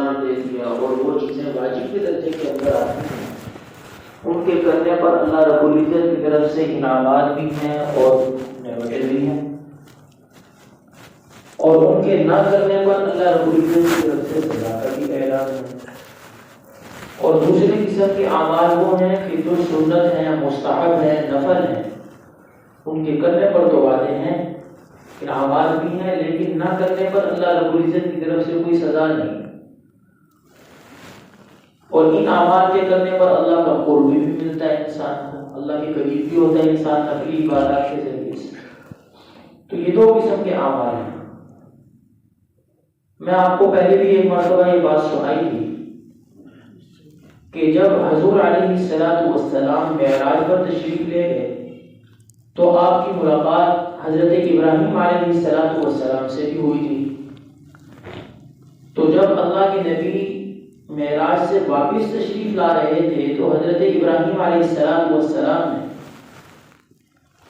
ایمان دے دیا اور وہ چیزیں واجب کے درجے کے اندر آتی ہیں، ان کے کرنے پر اللہ رب العزت کی طرف سے انعامات بھی ہیں اور نعمتیں بھی ہیں، اور ان کے نہ کرنے پر اللہ رب العزت کی طرف سے سزا کا بھی اعلان ہے۔ اور دوسری قسم کے اعمال وہ ہیں کہ جو سنت ہیں، مستحب ہیں، نفل ہیں، ان کے کرنے پر تو وعدے ہیں، انعامات بھی ہیں، لیکن نہ کرنے پر اللہ رب العزت کی طرف سے کوئی سزا نہیں۔ اور ان اعمال کے کرنے پر اللہ کا قرب بھی ملتا ہے، انسان کو اللہ کے قریب بھی ہوتا ہے انسان نفلی عبادات کے ذریعے سے۔ تو یہ دو قسم کے اعمال ہیں۔ میں آپ کو پہلے بھی ایک مرتبہ یہ بات سنائی تھی کہ جب حضور علیہ السلام معراج پر تشریف لے گئے تو آپ کی ملاقات حضرت ابراہیم علیہ السلام سے بھی ہوئی تھی۔ تو جب اللہ کے نبی معراج سے واپس تشریف لا رہے تھے تو حضرت ابراہیم علیہ السلام نے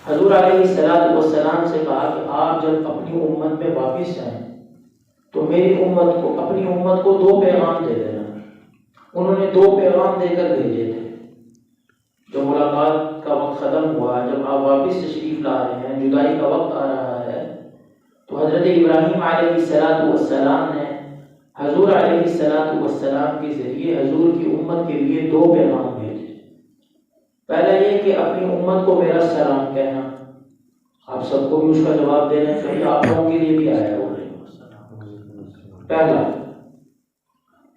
حضور علیہ السلام سے کہا کہ آپ جب اپنی امت میں واپس جائیں تو میری اپنی امت کو دو پیغام دے دینا۔ انہوں نے دو پیغام دے کر بھیجے تھے۔ جب ملاقات کا وقت ختم ہوا، جب آپ واپس تشریف لا رہے ہیں، جدائی کا وقت آ رہا ہے، تو حضرت ابراہیم علیہ السلام نے حضور علیہ السلام کے ذریعے حضور کی امت کے لیے دو پیغام بھیجے۔ پہلا یہ کہ اپنی امت کو میرا سلام کہنا، آپ سب کو بھی اس کا جواب دینا چاہیے، آپ لوگوں کے لیے بھی آیا ہے وہ پہلا۔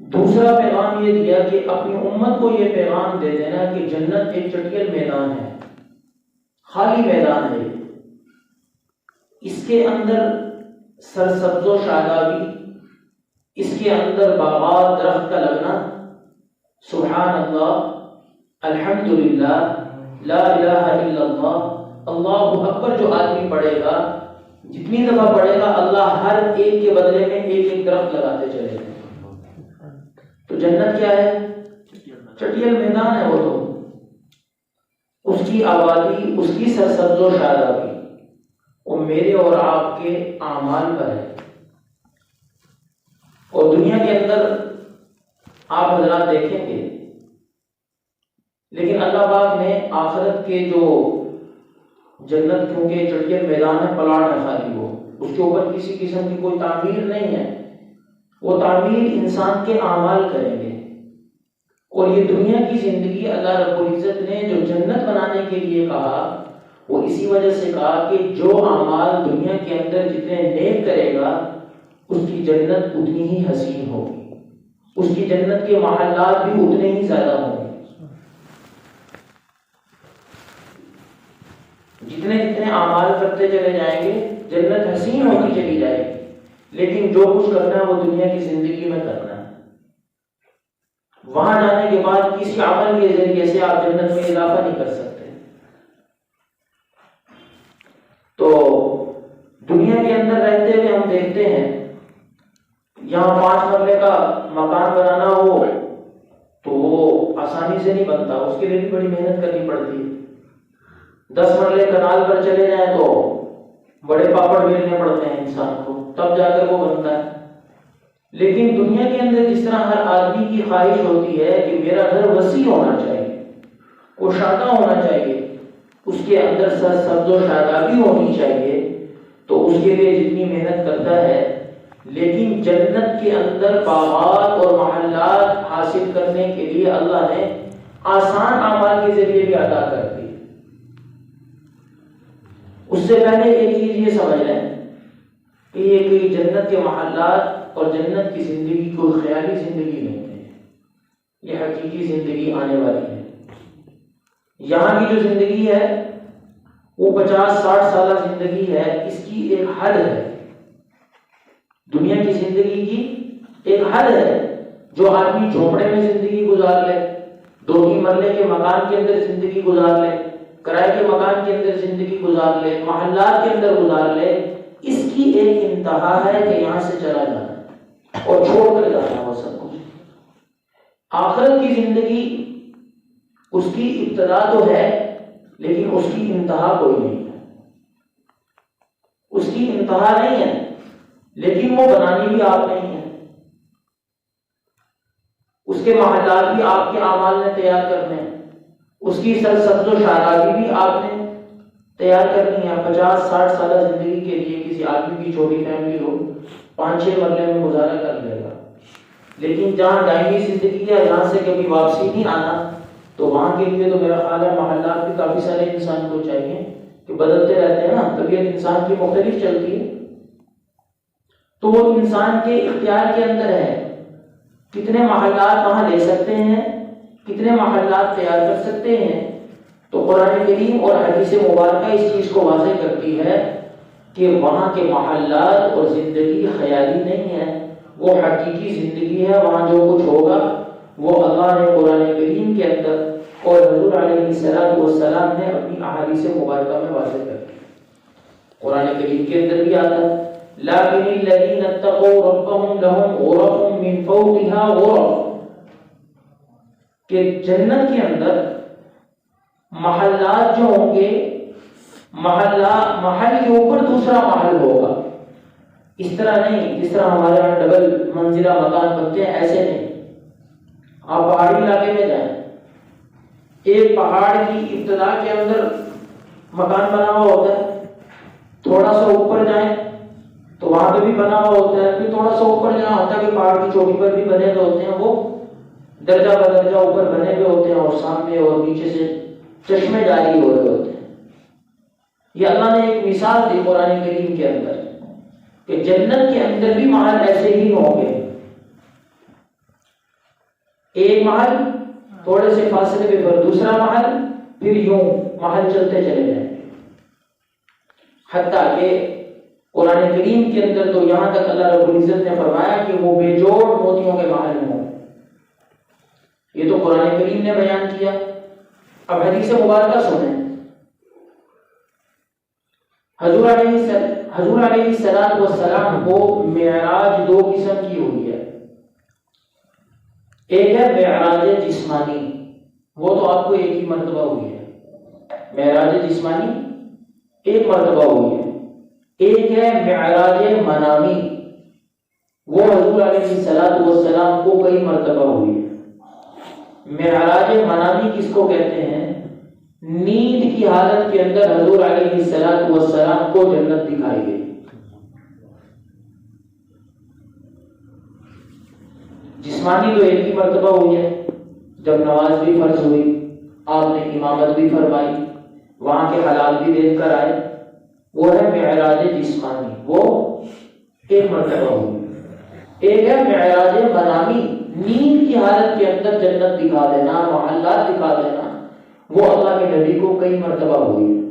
دوسرا پیغام یہ دیا کہ اپنی امت کو یہ پیغام دے دینا کہ جنت ایک چٹیل میدان ہے، خالی میدان ہے، اس کے اندر سرسبز و شادابی، اس کے اندر باغات، درخت کا لگنا، سبحان اللہ، الحمدللہ، لا الہ الا اللہ، اللہ اکبر جو آدمی پڑھے گا، جتنی دفعہ پڑھے گا اللہ ہر ایک کے بدلے میں ایک ایک درخت لگاتے چلے گا۔ تو جنت کیا ہے؟ چٹیل میدان ہے، وہ تو اس کی آبادی، اس کی سرسبز و شادابی وہ میرے اور آپ کے اعمال پر ہے۔ اور دنیا کے اندر آپ حضرات دیکھیں گے، لیکن اللہ پاک نے آخرت کے جو جنت، کیونکہ چٹیل میدان ہے، پلاٹ ہے خالی، وہ اس کے اوپر کسی قسم کی کوئی تعمیر نہیں ہے، وہ تعمیر انسان کے اعمال کریں گے۔ اور یہ دنیا کی زندگی اللہ رب العزت نے جو جنت بنانے کے لیے کہا، وہ اسی وجہ سے کہا کہ جو اعمال دنیا کے اندر جتنے نیک کرے گا اس کی جنت اتنی ہی حسین ہوگی، اس کی جنت کے محلات بھی اتنے ہی زیادہ ہوں گے۔ جتنے جتنے اعمال کرتے چلے جائیں گے جنت حسین ہوتی چلی جائے گی، لیکن جو کچھ کرنا ہے وہ دنیا کی زندگی میں کرنا ہے۔ وہاں جانے کے بعد کسی عمل کے ذریعے سے آپ جنت میں اضافہ نہیں کر سکتے۔ تو دنیا کے اندر رہتے ہوئے ہم دیکھتے ہیں یہاں 5 مرلے کا مکان بنانا ہو تو وہ آسانی سے نہیں بنتا، اس کے لیے بھی بڑی محنت کرنی پڑتی ہے۔ 10 مرلے کنال پر چلے جائیں تو بڑے پاپڑ بیلنے پڑتے ہیں انسان کو، تب جا کر وہ بنتا ہے۔ لیکن دنیا کے اندر جس طرح ہر آدمی کی خواہش ہوتی ہے کہ میرا گھر وسیع ہونا چاہیے، کشادہ ہونا چاہیے، اس کے اندر سبز و شادابی ہونی چاہیے، تو اس کے لیے جتنی محنت کرتا ہے، لیکن جنت کے اندر باغات اور محلات حاصل کرنے کے لیے اللہ نے آسان اعمال کے ذریعے بھی عطا کر دی۔ اس سے پہلے ایک چیز یہ سمجھ لیں کہ یہ کوئی جنت کے محلات اور جنت کی زندگی کوئی خیالی زندگی نہیں ہے، یہ حقیقی زندگی آنے والی ہے۔ یہاں کی جو زندگی ہے وہ 50-60 سالہ زندگی ہے، اس کی ایک حد ہے۔ دنیا کی زندگی کی ایک حد ہے۔ جو آدمی جھونپڑے میں زندگی گزار لے، 2 مرلے کے مکان کے اندر زندگی گزار لے، کرائے کے مکان کے اندر زندگی گزار لے، محلات کے اندر گزار لے، اس کی ایک انتہا ہے کہ یہاں سے چلا جانا اور چھوڑ کر جانا وہ سب کچھ۔ آخرت کی زندگی اس کی ابتدا تو ہے لیکن اس کی انتہا کوئی نہیں ہے، اس کی انتہا نہیں ہے، لیکن وہ بنانی بھی آپ نہیں ہے۔ اس کے محلات بھی آپ کے اعمال نے تیار کرنے ہیں، اس کی سرسبز و شادابی بھی آپ نے تیار کرنی ہے۔ 50-60 سالہ زندگی کے لیے کسی آدمی کی چھوٹی فیملی ہو 5-6 مرلے میں گزارا کر لے گا، لیکن جہاں دائمی زندگی ہے، جہاں سے کبھی واپسی نہیں آنا، تو وہاں کے لیے تو میرا خیال ہے محلات بھی کافی سارے انسان کو چاہیے کہ بدلتے رہتے ہیں نا، طبیعت انسان کی مختلف چلتی ہے، تو وہ انسان کے اختیار کے اندر ہے کتنے محلات وہاں لے سکتے ہیں، کتنے محلات تیار کر سکتے ہیں۔ تو قرآن کریم اور حدیث مبارکہ اس چیز کو واضح کرتی ہے کہ وہاں کے محلات اور زندگی خیالی نہیں ہے، وہ حقیقی زندگی ہے۔ وہاں جو کچھ ہوگا وہ اللہ نے قرآن کریم کے اندر اور حضور علیہ السلام نے اپنی احادیث مبارکہ میں واضح کر دیا۔ قرآن کریم کے اندر بھی آتا ہے لَٰكِنِ الَّذِينَ اتَّقَوْا رَبَّهُمْ لَهُمْ غُرَفٌ مِّن فَوْقِهَا غُرَفٌ، کہ جنت کے اندر محلات جو ہوں گے، محل کے اوپر دوسرا محل ہوگا۔ اس طرح نہیں جس طرح ہمارے یہاں ڈبل منزلہ مکان بنتے ہیں، ایسے نہیں۔ آپ پہاڑی علاقے میں جائیں، ایک پہاڑ کی ابتدا کے اندر مکان بنا ہوا ہوتا ہے، تھوڑا سا اوپر جائیں تو وہاں پہ بھی بنا ہوا ہوتا ہے، پھر تھوڑا سا اوپر جہاں ہوتا ہے کہ پہاڑ کی چوٹی پر بھی بنے ہوئے ہوتے ہیں، وہ درجہ بدرجہ اوپر بنے ہوئے ہوتے ہیں، اور سامنے اور نیچے سے چشمے جاری ہو رہے ہوتے ہیں۔ یہ اللہ نے ایک مثال دی قرآن کریم کے اندر کہ جنت کے اندر بھی محل ایسے ہی ہوں گے، ایک محل تھوڑے سے فاصلے پہ پر دوسرا محل، پھر یوں محل چلتے چلے جائیں، حتیٰ کہ قرآن کریم کے اندر تو یہاں تک اللہ رب العزت نے فرمایا کہ وہ بے جوڑ موتیوں کے محل ہوں۔ یہ تو قرآن کریم نے بیان کیا۔ اب حدیث مبارکہ سنیں۔ حضور علیہ السلام کو معراج دو قسم کی ہوئی ہے، ایک ہے معراج جسمانی، وہ تو آپ کو ایک ہی مرتبہ ہوئی ہے، معراج جسمانی ایک مرتبہ ہوئی ہے۔ ایک ہے معراج منامی، وہ حضور علیہ السلام کو کئی مرتبہ ہوئی ہے۔ معراج منامی کس کو کہتے ہیں؟ نیند کی حالت کے اندر حضور علیہ السلام کو جنت دکھائی گئی۔ جسمانی تو ایک ہی مرتبہ ہوئی ہے، جب نماز بھی فرض ہوئی، آپ نے امامت بھی فرمائی، وہاں کے حالات بھی دیکھ کر آئے، وہ ہے معراج جسمانی، وہ ایک مرتبہ ہوئی۔ ایک ہے معراج منامی، نیند کی حالت کے اندر جنت دکھا دینا، محلات دکھا دینا، وہ اللہ کے نبی کو کئی مرتبہ ہوئی ہے۔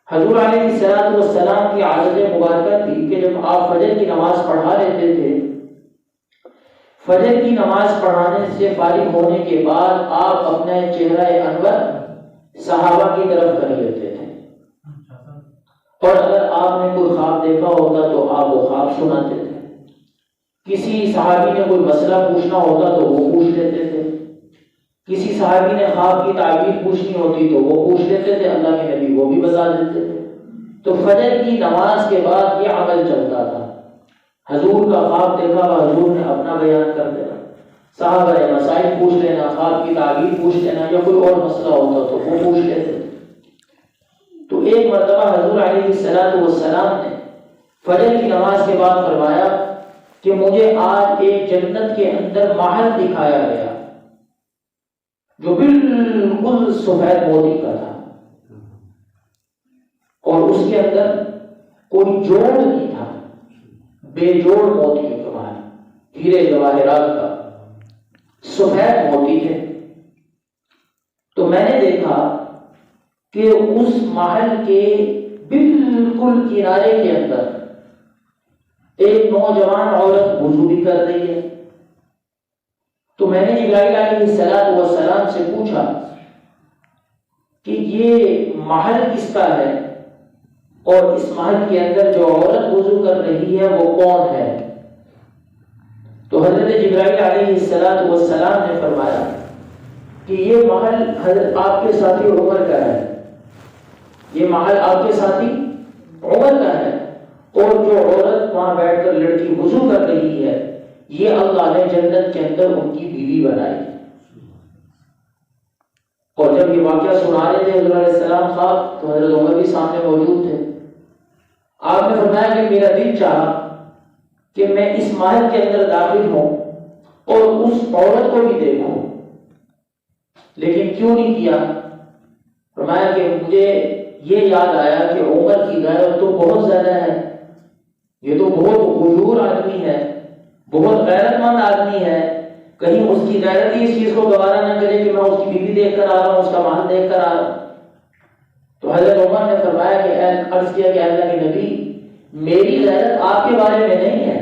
حضور علیہ السلام کی عادت مبارکہ تھی کہ جب آپ فجر کی نماز پڑھا لیتے تھے، فجر کی نماز پڑھانے سے فارغ ہونے کے بعد آپ اپنا چہرہ انور صحابہ کی طرف کر لیتے تھے، اور اگر آپ نے کوئی خواب دیکھا ہوتا تو آپ وہ خواب سناتے تھے، کسی صحابی نے کوئی مسئلہ پوچھنا ہوتا تو وہ پوچھ لیتے تھے، کسی صحابی نے خواب کی تعبیر پوچھنی ہوتی تو وہ پوچھ لیتے تھے، اللہ کے نبی وہ بھی بتا دیتے تھے۔ تو فجر کی نماز کے بعد یہ عمل چلتا تھا، حضور کا خواب دیکھا ہوا حضور نے اپنا بیان کر دینا، صحابہ نے مسائل پوچھ لینا، خواب کی تعبیر پوچھ لینا، یا کوئی اور مسئلہ ہوتا تو وہ پوچھ لیتے تھے۔ تو ایک مرتبہ حضور علیہ السلام نے فجر کی نماز کے بعد فرمایا کہ مجھے آج ایک جنت کے اندر محل دکھایا گیا جو بالکل سفید موتی کا تھا، اور اس کے اندر کوئی جوڑ نہیں تھا، بے جوڑ موتی کا محل، ہیرے جواہرات کا سفید موتی تھے۔ تو میں نے دیکھا کہ اس محل کے بالکل کنارے کے اندر ایک نوجوان عورت وضو بھی کر رہی ہے۔ تو میں نے جبرائیل علیہ السلام سے پوچھا کہ یہ محل کس کا ہے، اور اس محل کے اندر جو عورت وضو کر رہی ہے وہ کون ہے؟ تو حضرت جبرائیل علیہ السلام نے فرمایا کہ یہ محل حضرت آپ کے ساتھی عمر کا ہے، یہ محل آپ کے ساتھی عمر کا ہے، اور جو عورت وہاں بیٹھ کر لڑکی وضو کر رہی ہے یہ اللہ نے جنت کے اندر ان کی بیوی بنائی۔ اور جب یہ واقعہ سنا رہے تھے حضور علیہ السلام خواب، تو حضرت عمر بھی سامنے موجود تھے۔ آپ نے فرمایا کہ میرا دل چاہا کہ میں اس محل کے اندر داخل ہوں اور اس عورت کو بھی دیکھوں، لیکن کیوں نہیں کیا؟ فرمایا کہ مجھے یہ یاد آیا کہ عمر کی غیرت تو بہت زیادہ ہے، یہ تو بہت غیور آدمی ہے، بہت غیرت مند آدمی ہے، کہیں اس کی غیرت ہی اس چیز کو گوارا نہ کرے کہ میں اس کی بیوی دیکھ کر آ رہا ہوں، اس کا محل دیکھ کر آ رہا ہوں۔ تو حضرت عمر نے فرمایا کہ عرض کیا کہ اللہ کے نبی، میری غیرت آپ کے بارے میں نہیں ہے،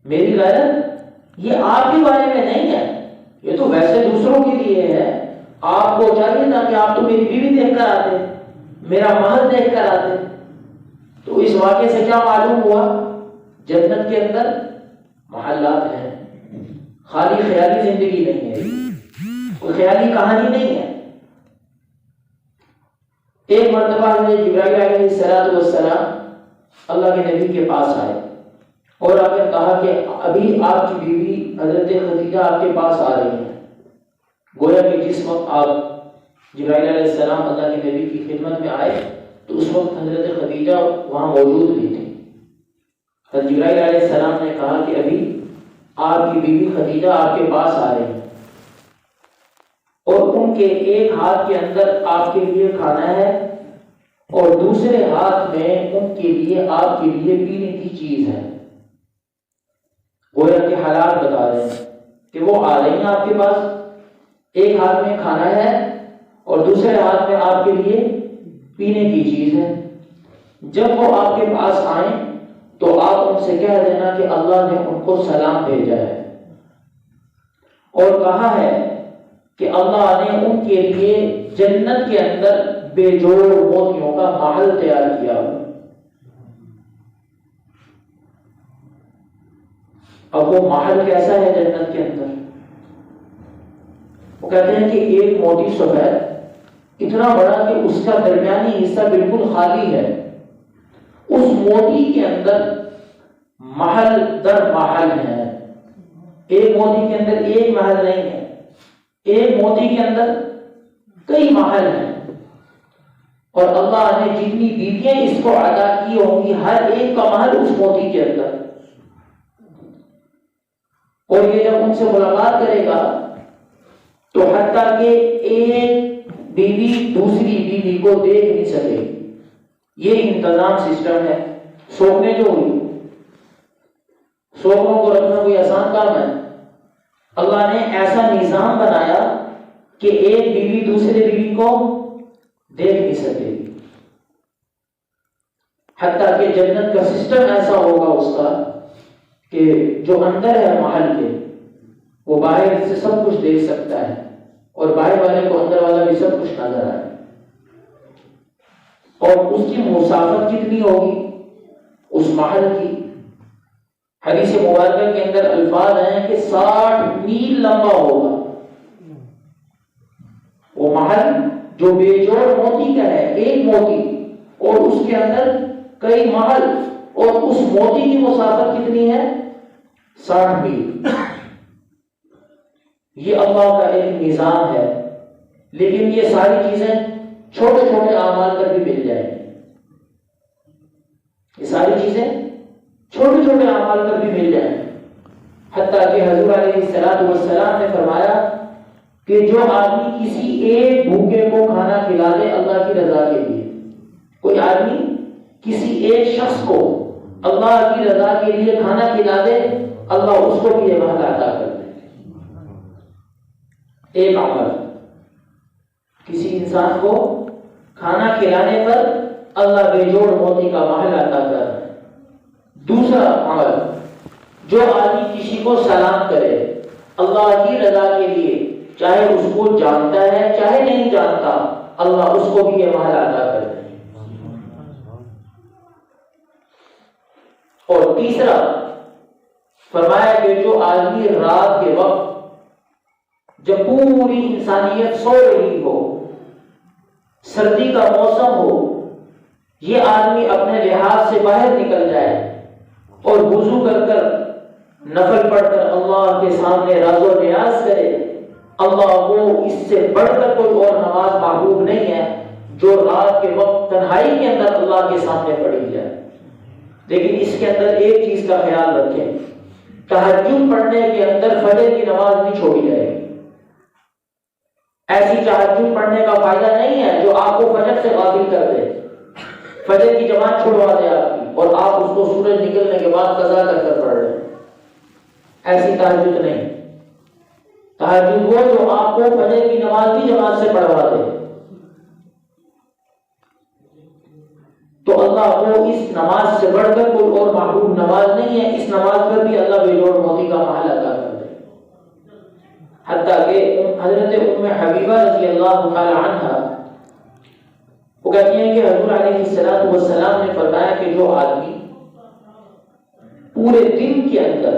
میری غیرت یہ آپ کے بارے میں نہیں ہے، یہ تو ویسے دوسروں کے لیے ہے۔ آپ کو چاہیے تھا کہ آپ تو میری بیوی دیکھ کر آتے، میرا محل دیکھ کر آتے۔ تو اس واقعے سے کیا معلوم ہوا؟ جنت کے اندر محلات ہیں، خالی خیالی زندگی نہیں ہے، کوئی خیالی کہانی نہیں ہے۔ ایک مرتبہ حضرت جبرائیل علیہ السلام اللہ کے نبی کے پاس آئے اور آپ نے کہا کہ ابھی آپ کی بیوی حضرت خدیجہ آپ کے پاس آ رہی ہیں۔ گویا کہ جس وقت آپ جبرائیل علیہ السلام اللہ کے نبی کی خدمت میں آئے تو اس وقت حضرت خدیجہ وہاں موجود بھی تھی۔ حضرت جبرائیل علیہ السلام نے کہا کہ ابھی آپ کی بیوی خدیجہ آپ کے پاس آ رہی ہیں اور ان کے ایک ہاتھ کے اندر آپ کے لیے کھانا ہے اور دوسرے ہاتھ میں ان کے لیے آپ کے لیے پینے کی چیز ہے۔ گویا کہ حالات بتا رہے ہیں کہ وہ آ رہی ہیں آپ کے پاس، ایک ہاتھ میں کھانا ہے اور دوسرے ہاتھ میں آپ کے لیے پینے کی چیز ہے۔ جب وہ آپ کے پاس آئیں تو آپ ان سے کہہ دینا کہ اللہ نے ان کو سلام بھیجا ہے اور کہا ہے کہ اللہ نے ان کے لیے جنت کے اندر بے جوڑ موتیوں کا محل تیار کیا ہوا۔ اب وہ محل کیسا ہے جنت کے اندر؟ وہ کہتے ہیں کہ ایک موٹی سفید اتنا بڑا کہ اس کا درمیانی حصہ بالکل خالی ہے، اس موتی کے اندر محل در محل ہے، ایک موتی کے اندر ایک محل نہیں ہے، ایک موتی کے اندر کئی محل ہیں، اور اللہ نے جتنی بیویاں اس کو عطا کی ہوں گی ہر ایک کا محل اس موتی کے اندر۔ اور یہ جب ان سے ملاقات کرے گا تو حتیٰ کہ ایک بیوی دوسری بیوی کو دیکھ نہیں سکے گی۔ یہ انتظام سسٹم ہے۔ سوکھنے جو ہوئی، سوکھوں کو رکھنا کوئی آسان کام ہے؟ اللہ نے ایسا نظام بنایا کہ ایک بیوی دوسرے بیوی کو دیکھ نہیں سکے گی، حتیٰ کہ جنت کا سسٹم ایسا ہوگا اس کا کہ جو اندر ہے محل کے وہ باہر سے سب کچھ دیکھ سکتا ہے اور باہر والے کو اندر والا بھی سب کچھ نظر آئے۔ اور اس کی مسافت کتنی ہوگی اس محل کی؟ حدیث مبارکہ کے اندر الفاظ ہیں کہ 60 میل لمبا ہوگا وہ محل، جو بے جوڑ موتی کا ہے، ایک موتی اور اس کے اندر کئی محل، اور اس موتی کی مسافت کتنی ہے؟ 60 میل۔ یہ اللہ کا ایک نظام ہے، لیکن یہ ساری چیزیں چھوٹے چھوٹے اعمال پر بھی مل جائیں گی، یہ ساری چیزیں چھوٹے چھوٹے اعمال پر بھی مل جائیں گی۔ حتیٰ کہ حضور علیہ السلام نے فرمایا کہ جو آدمی کسی ایک بھوکے کو کھانا کھلا دے اللہ کی رضا کے لیے، کوئی آدمی کسی ایک شخص کو اللہ کی رضا کے لیے کھانا کھلا دے، اللہ اس کو بھی یہ محل عطا کر دے۔ ایک عمل، کسی انسان کو کھانا کھلانے پر اللہ بے جوڑ موتی کا محل عطا کر دے۔ دوسرا عمل، جو آدمی کسی کو سلام کرے اللہ کی رضا کے لیے، چاہے اس کو جانتا ہے چاہے نہیں جانتا، اللہ اس کو بھی یہ محل عطا کر دے۔ اور تیسرا فرمایا کہ جو آدمی رات کے وقت جب پوری انسانیت سو رہی ہو، سردی کا موسم ہو، یہ آدمی اپنے لحاظ سے باہر نکل جائے اور وضو کر کر نفل پڑھ کر اللہ کے سامنے راز و نیاز کرے، اللہ کو اس سے بڑھ کر کوئی اور نماز محبوب نہیں ہے جو رات کے وقت تنہائی کے اندر اللہ کے سامنے پڑھی جائے۔ لیکن اس کے اندر ایک چیز کا خیال رکھیں، تہجد پڑھنے کے اندر فجر کی نماز نہیں چھوڑی جائے گی۔ ایسی تہجد پڑھنے کا فائدہ نہیں ہے جو آپ کو فجر سے غافل کر دے، فجر کی جماعت چھڑوا دے آپ کی، اور آپ اس کو سورج نکلنے کے بعد قضا کر کر پڑھ رہے ہیں۔ ایسی تہجد نہیں، تہجد وہ جو آپ کو فجر کی نماز بھی جماعت سے پڑھوا دے۔ تو اللہ کو اس نماز سے بڑھ کر کوئی اور محبوب نماز نہیں ہے، اس نماز پر بھی اللہ بے جوڑ موتی کا محل عطا کر دے۔ حتیٰ کہ حضرت ام حبیبہ رضی اللہ تعالی عنہ وہ کہتی ہیں کہ حضور علیہ السلام نے فرمایا کہ جو آدمی پورے دن کے اندر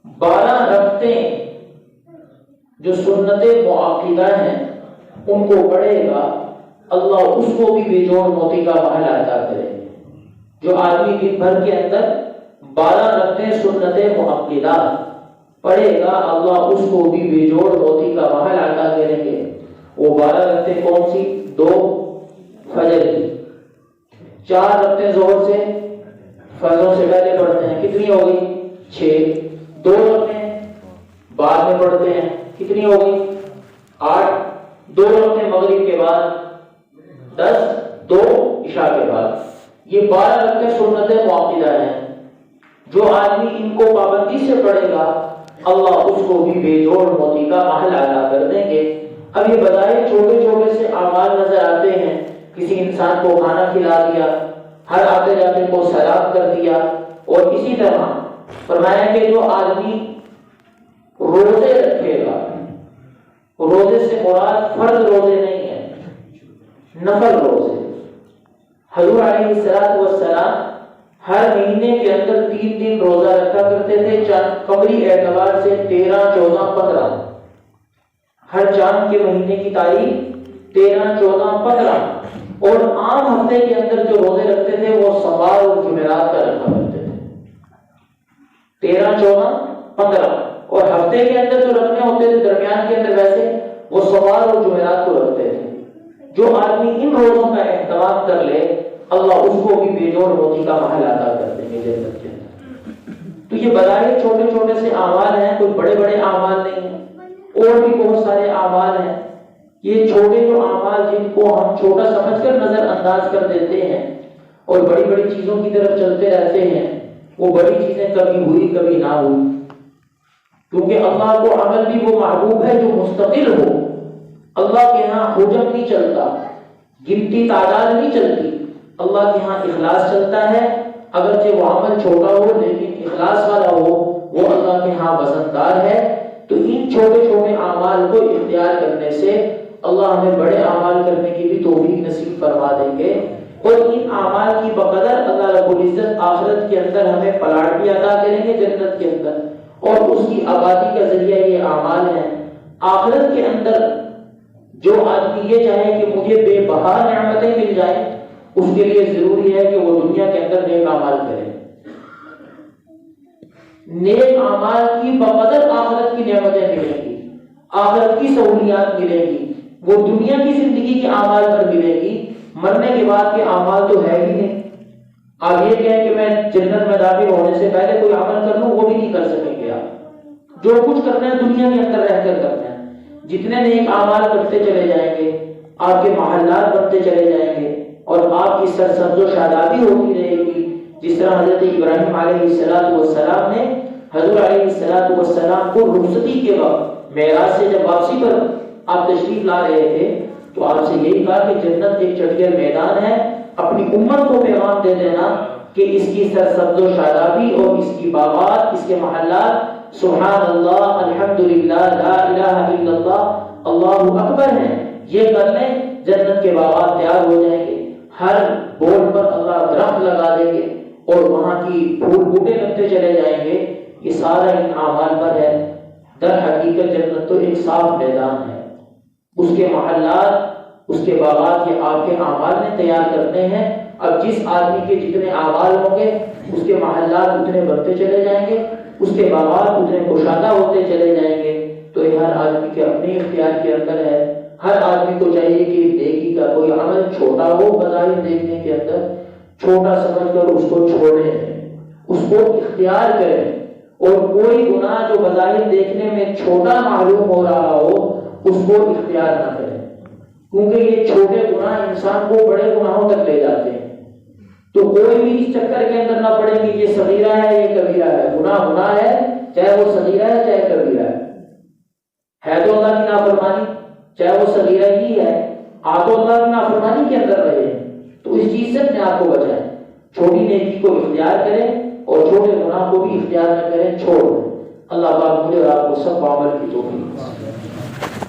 12 رکعتیں جو سنت مؤکدہ ہیں ان کو پڑھے گا، اللہ اس کو بھی بے جوڑ موتی کا محل عطا کرے۔ جو آدمی دن بھر کے اندر 12 رکعتیں سنت مؤکدہ پڑھے گا، اللہ اس کو بھی بے جوڑ موتی کا محل عطا کریں گے۔ وہ 12 رکعتیں کون سی؟ 2 فجر کی، 4 رکعتیں ظہر سے فجر سے پہلے پڑھتے ہیں، کتنی ہو گئی؟ 6۔ 2 رکعتیں بعد میں پڑھتے ہیں، کتنی ہو گئی؟ 8۔ 2 رکعتیں مغرب کے بعد 10، 2 عشاء کے بعد، یہ 12 رکعتیں سنت مؤکدہ ہیں۔ جو آدمی ان کو پابندی سے پڑھے گا، اللہ اس کو بھی بے جوڑ موتی کا محل عطا کر دیں گے۔ اب یہ بظاہر چھوٹے چھوٹے سے اعمال نظر آتے ہیں، کسی انسان کو کھانا کھلا دیا، ہر آتے جاتے کو سلام کر دیا، اور اسی طرح فرمایا کہ جو آدمی روزے رکھے گا، روزے سے مراد فرض روزے نہیں ہیں، نفل روزے۔ حضور علیہ السلام ہر مہینے کے اندر 3 دن روزہ رکھا کرتے تھے، قمری اعتبار سے 13، 14، 15۔ ہر چاند کے مہینے کی تاریخ 13، 14، 15، اور عام ہفتے کے اندر جو روزے رکھتے تھے وہ سوال اور جمعرات کا رکھا کرتے تھے، 13، 14، 15، اور ہفتے کے اندر جو رکھنے ہوتے تھے درمیان کے اندر ویسے وہ سوال اور جمعرات کو رکھتے تھے۔ جو آدمی ان روزوں کا اہتمام کر لے، اللہ اس کو بھی بے جوڑ موتی کا محل عطا کر دیں گے جنت کے اندر۔ تو یہ بظاہر چھوٹے چھوٹے سے اعمال ہیں، کوئی بڑے بڑے اعمال نہیں ہیں، اور بھی بہت سارے اعمال ہیں۔ یہ چھوٹے جو اعمال جن کو ہم چھوٹا سمجھ کر نظر انداز کر دیتے ہیں اور بڑی بڑی چیزوں کی طرف چلتے رہتے ہیں، وہ بڑی چیزیں کبھی ہوئی کبھی نہ ہوئی، کیونکہ اللہ کو عمل بھی وہ محبوب ہے جو مستقل ہو۔ اللہ کے ہاں حجم نہیں چلتا، گنتی تعداد نہیں چلتی، اللہ کے ہاں اخلاص چلتا ہے۔ اگرچہ وہ عمل چھوٹا ہو لیکن اخلاص والا ہو، وہ اللہ کے ہاں پسنددار ہے۔ تو ان چھوٹے چھوٹے اعمال کو اختیار کرنے سے اللہ ہمیں بڑے اعمال کرنے کی بھی توفیق نصیب فرما دیں گے، اور ان اعمال کی بقدر اللہ رب العزت آخرت کے اندر ہمیں پلاٹ بھی عطا کریں گے جنت کے اندر، اور اس کی آبادی کا ذریعہ یہ اعمال ہیں۔ آخرت کے اندر جو آدمی یہ چاہے کہ مجھے بے بہا نعمتیں مل جائیں، اس کے لیے ضروری ہے کہ وہ دنیا کے اندر نیک اعمال کرے۔ نیک اعمال کی بقدر آخرت کی نعمتیں ملیں گی، آخرت کی سہولیات ملیں گی، وہ دنیا کی زندگی کے اعمال پر ملیں گی، مرنے کے بعد کے اعمال تو ہے ہی نہیں۔ آپ یہ کہیں کہ میں جنت میں داخل ہونے سے پہلے کوئی عمل کر لوں، وہ بھی نہیں کر سکیں گے آپ۔ جو کچھ کرنا ہے دنیا کے اندر رہ کر کرنا ہے۔ جتنے نیک اعمال کرتے چلے جائیں گے، آپ کے محلات بنتے چلے جائیں گے، اور آپ کی سرسبز و شادابی ہوتی رہے گی۔ جس طرح حضرت ابراہیم علیہ السلام نے حضور علیہ السلام کو رخصتی کے وقت معراج سے جب واپسی پر آپ تشریف لا رہے تھے تو آپ سے یہی کہا کہ جنت ایک چٹگر میدان ہے، اپنی امت کو پیغام دے دینا کہ اس کی سرسبز و شادابی اور اس کی باغات، اس کے محلات سبحان اللہ، الحمدللہ، لا الہ الا اللہ، اللہ اکبر ہیں۔ یہ کر لیں، جنت کے باغات تیار ہو جائیں گے، ہر بورڈ پر اللہ درخت لگا دیں گے اور وہاں کی پھول بوٹے لگتے چلے جائیں گے۔ یہ سارا ان اعمال پر ہے۔ در حقیقت جنت تو ایک صاف میدان ہے، اس کے محلات، اس کے باغات یہ آپ کے اعمال نے تیار کرنے ہیں۔ اب جس آدمی کے جتنے اعمال ہوں گے اس کے محلات اتنے بڑھتے چلے جائیں گے، اس کے باغات اتنے کشادہ ہوتے چلے جائیں گے۔ تو یہ ہر آدمی کے اپنے اختیار کے اندر ہے۔ ہر آدمی کو چاہیے کہ نیکی کا کوئی عمل چھوٹا ہو بظاہر دیکھنے کے اندر، چھوٹا سمجھ کر اس کو چھوڑیں، اس کو اختیار کریں، اور کوئی گناہ جو بظاہر دیکھنے میں چھوٹا معلوم ہو رہا ہو اس کو اختیار نہ کریں، کیونکہ یہ چھوٹے گناہ انسان کو بڑے گناہوں تک لے جاتے ہیں۔ تو کوئی بھی اس چکر کے اندر نہ پڑے کہ یہ صغیرہ ہے یہ کبیرہ ہے۔ گناہ گناہ ہے، چاہے وہ صغیرہ ہے چاہے کبیرہ ہے تو اللہ کی نافرمانی، چاہے وہ صغیرہ ہی ہے، تو اللہ کی نافرمانی کے اندر رہے ہیں۔ تو اس چیز سے اپنے آپ کو بچائیں، چھوٹی نیکی کو اختیار کریں اور چھوٹے گناہ کو بھی اختیار نہ کریں، چھوڑ دیں۔ اللہ پاک مجھے اور آپ کو سب عمل کی توفیق